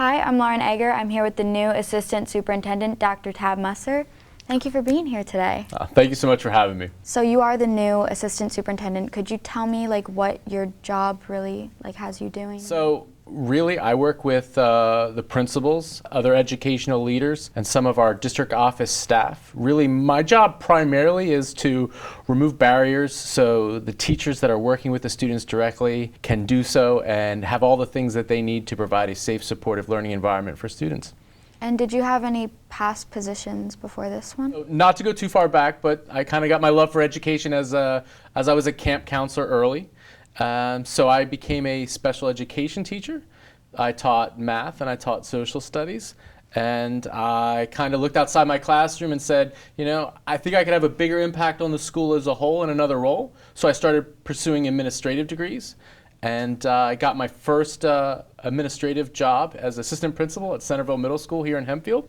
Hi, I'm Lauren Egger. I'm here with the new Assistant Superintendent, Dr. Musser. Thank you for being here today. Thank you so much for having me. So you are the new Assistant Superintendent. Could you tell me what your job really has you doing? So really, I work with the principals, other educational leaders, and some of our district office staff. Really, my job primarily is to remove barriers so the teachers that are working with the students directly can do so and have all the things that they need to provide a safe, supportive learning environment for students. And did you have any past positions before this one? Not to go too far back, but I kind of got my love for education as I was a camp counselor early. So I became a special education teacher. I taught math and I taught social studies. And I kind of looked outside my classroom and said, you know, I think I could have a bigger impact on the school as a whole in another role. So I started pursuing administrative degrees. And I got my first administrative job as assistant principal at Centerville Middle School here in Hempfield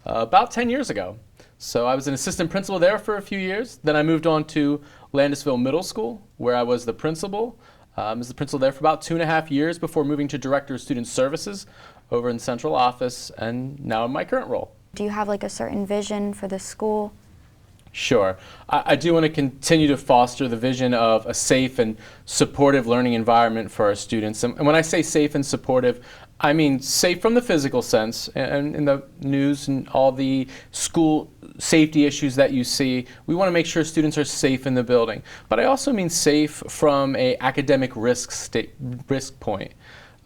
about 10 years ago. So I was an assistant principal there for a few years. Then I moved on to Landisville Middle School, where I was the principal. I was the principal there for about 2.5 years before moving to Director of Student Services over in central office, and now in my current role. Do you have a certain vision for the school? Sure. I do want to continue to foster the vision of a safe and supportive learning environment for our students. And when I say safe and supportive, I mean safe from the physical sense, and in the news and all the school safety issues that you see, we want to make sure students are safe in the building. But I also mean safe from an academic risk point.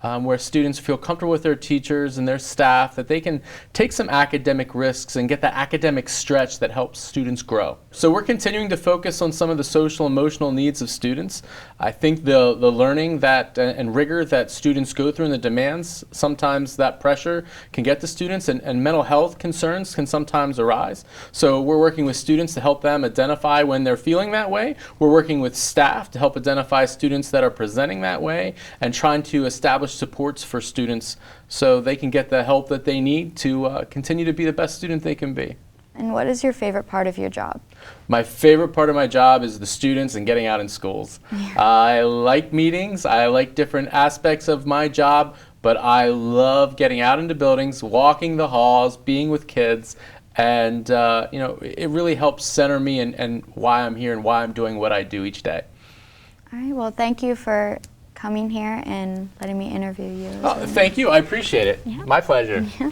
Where students feel comfortable with their teachers and their staff, that they can take some academic risks and get that academic stretch that helps students grow. So we're continuing to focus on some of the social emotional needs of students. I think the learning that and rigor that students go through and the demands, sometimes that pressure can get to students, and mental health concerns can sometimes arise. So we're working with students to help them identify when they're feeling that way. We're working with staff to help identify students that are presenting that way and trying to establish supports for students so they can get the help that they need to continue to be the best student they can be. And what is your favorite part of your job? My favorite part of my job is the students and getting out in schools. Yeah. I like meetings, I like different aspects of my job, but I love getting out into buildings, walking the halls, being with kids, and you know, it really helps center me and why I'm here and why I'm doing what I do each day. All right, well, thank you for coming here and letting me interview you. Oh, thank you. I appreciate it. Yeah. My pleasure. Yeah.